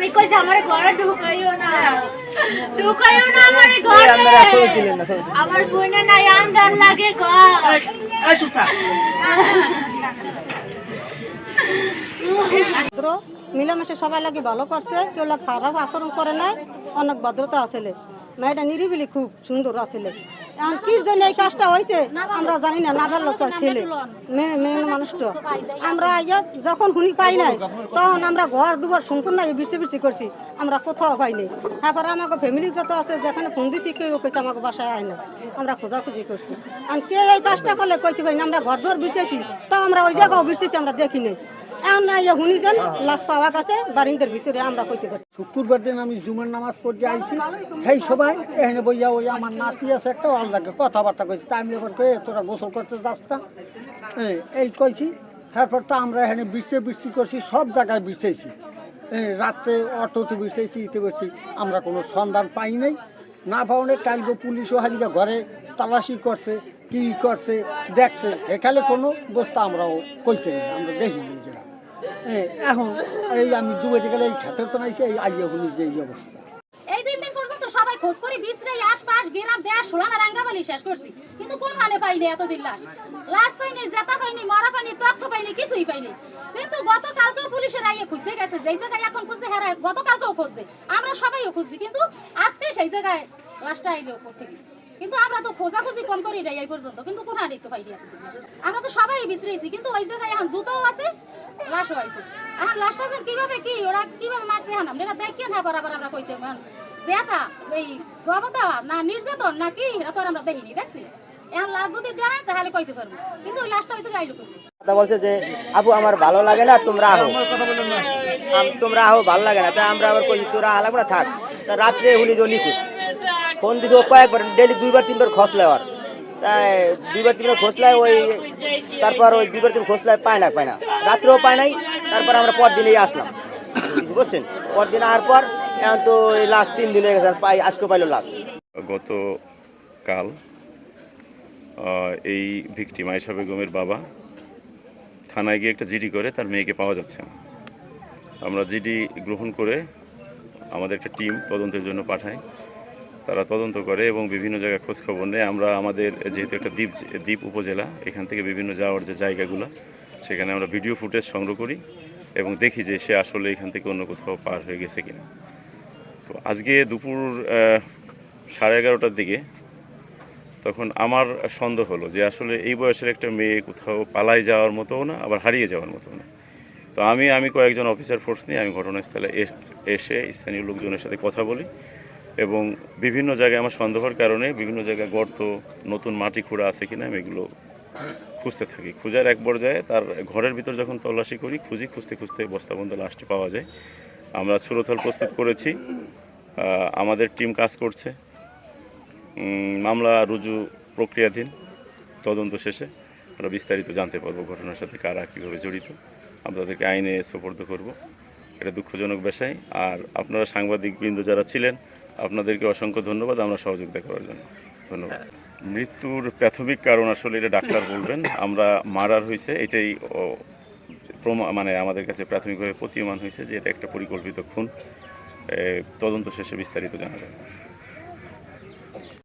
আমি কইছি আমার ঘরে ঢুকাইও না আমার ঘরে আমার বোনে নাই আন্দার লাগে ঘর মিলেমিশে সবাই লাগে ভালো করছে কেউ খারাপ আচরণ করে নাই অনেক ভদ্রতা আসলে মেয়েটা নিরিবিলি খুব সুন্দর আসলে এখন কির জন্য এই কাজটা হয়েছে আমরা জানি না না ভালো ছেলে মেয়ে মানুষটা আমরা যখন হুনি পাই নাই তখন আমরা ঘর দুবার সম্পূর্ণ বিচি করছি আমরা কোথাও পাই নাই তারপরে আমাকে ফ্যামিলি যত আছে যেখানে ফোন দিচ্ছি কেউ কেছে আমাকে বাসায় আয় না আমরা খোঁজাখুঁজি করছি আর কে এই কাজটা করলে কইতে পারি না আমরা ঘর দুয়ার বিচেছি তাও আমরা ওই জায়গাও বিচেছি আমরা দেখি নাই এখন হুনি যান লাশ পাওয়া গেছে বারিন্দের ভিতরে আমরা কইতে পারি শুক্রবার দিন আমি জুমের নামাজ পড়তে আইছি সেই সবাই এখানে বইয়া ওই আমার নাতি আছে একটা আলাদাকে কথাবার্তা কইছি তা আমি এবার কই তোরা গোসল করতে যাস না এই কইছি তারপর তো আমরা এখানে বৃষ্টি করছি সব জায়গায় বিছেছি রাত্রে অটোতে বিছেছি ইতে করছি আমরা কোনো সন্ধান পাই নাই না পাওনে কালকে পুলিশও হাজিরা ঘরে তালাশি করছে কি করছে দেখছে এখানে কোনো বস্তা আমরাও কইতে না আমরা দেখিনি নিজেরা এখন এই আমি ডুবে গেলে এই খেতে তো নাইছে এই আইয়া হুনি যে এই অবস্থা এই দিন পর্যন্ত সবাই খোঁজ করে বিছরে আশপাশ গ্রাম দেশ সোলানা রাঙ্গামালি শেষ করছি কিন্তু কোন মানে পাইনি এতদিন লাশ পাইনি জেতা পাইনি মরা পাইনি তথ্য পাইনি কিছুই পাইনি কিন্তু গতকালকেও পুলিশের আইয়ে খুঁজে গেছে যেই জায়গায় এখন খুঁজে হারায় গতকালকেও খুঁজছে আমরা সবাইও খুঁজছি কিন্তু আজকে সেই জায়গায় লাশটা আইলো থেকে কিন্তু আমরা তো খোঁজাখুঁজি কম করি নাই এই পর্যন্ত কিন্তু কোন হানি তো পাইনি আমরা তো সবাই বিছরেছি কিন্তু ওই জায়গায় এখন জুতাও আছে লাশও আছে এখন লাশটা কিভাবে কি ওরা কিভাবে মারছে এখন আমরা দেখেন না বরাবর আমরা কইতে জেতা এই জবাব দেওয়া না নির্যাতন নাকি এটা তো আমরা দেখিনি দেখছি এখন লাশ যদি দেয় তাহলে কইতে পারবো কিন্তু ওই লাশটা হয়েছে গাইলো কথা বলছে যে আপু আমার ভালো লাগে না তোমরা আহো তোমরা আহো ভালো লাগে না তাই আমরা আবার কইছি তোরা আলাম না থাক তা রাত্রে হুনি জো নিখুঁজ ফোন দিছে ও কয়েকবার ডেলি 2-3 বার খসলে আর তাই 2-3 বার খসলে ওই তারপর ওই 2-3 খসলে পায় না রাত্রেও পায় নাই তারপর আমরা পর দিনেই আসলাম বুঝছেন পর দিন আসার পর এখন তো এই লাস্ট 3 দিন হয়ে গেছে পাই আজকে পাইলো লাস্ট গতকাল এই ভিকটিম আয়েশা বেগমের বাবা থানায় গিয়ে একটা জিডি করে তার মেয়েকে পাওয়া যাচ্ছে না আমরা জিডি গ্রহণ করে আমাদের একটা টিম তদন্তের জন্য পাঠাই তারা তদন্ত করে এবং বিভিন্ন জায়গায় খোঁজখবর নেয় আমরা আমাদের যেহেতু একটা দ্বীপ উপজেলা এখান থেকে বিভিন্ন যাওয়ার যে জায়গাগুলো সেখানে আমরা ভিডিও ফুটেজ সংগ্রহ করি এবং দেখি যে সে আসলে এখান থেকে অন্য কোথাও পার হয়ে গেছে কিনা তো আজকে দুপুর 11:30টার দিকে তখন আমার সন্দেহ হলো যে আসলে এই বয়সের একটা মেয়ে কোথাও পালাই যাওয়ার মতো না আবার হারিয়ে যাওয়ার মতো না তো আমি কয়েকজন অফিসার ফোর্স নিয়ে আমি ঘটনাস্থলে এসে স্থানীয় লোকজনের সাথে কথা বলি এবং বিভিন্ন জায়গায় আমার সন্দেহের কারণে বিভিন্ন জায়গায় গর্ত নতুন মাটি খোঁড়া আছে কিনা আমি এগুলো খুঁজতে থাকি খোঁজার এক পর্যায়ে তার ঘরের ভিতর যখন তল্লাশি করি খুঁজতে বস্তাবন্ধ লাশটি পাওয়া যায় আমরা সুরতহাল প্রস্তুত করেছি আমাদের টিম কাজ করছে মামলা রুজু প্রক্রিয়াধীন তদন্ত শেষে আমরা বিস্তারিত জানতে পারবো ঘটনার সাথে কারা কীভাবে জড়িত আমরা তাদেরকে আইনে সোপর্দ করব এটা দুঃখজনক বিষয় আর আপনারা সাংবাদিকবৃন্দ যারা ছিলেন আপনাদেরকে অসংখ্য ধন্যবাদ আমরা সহযোগিতা করার জন্য ধন্যবাদ মৃত্যুর প্রাথমিক কারণ আসলে এটা ডাক্তার বলবেন আমরা মার্ডার হয়েছে এটাই মানে আমাদের কাছে প্রাথমিকভাবে প্রতীয়মান হয়েছে যে এটা একটা পরিকল্পিত খুন তদন্ত শেষে বিস্তারিত জানা যাবে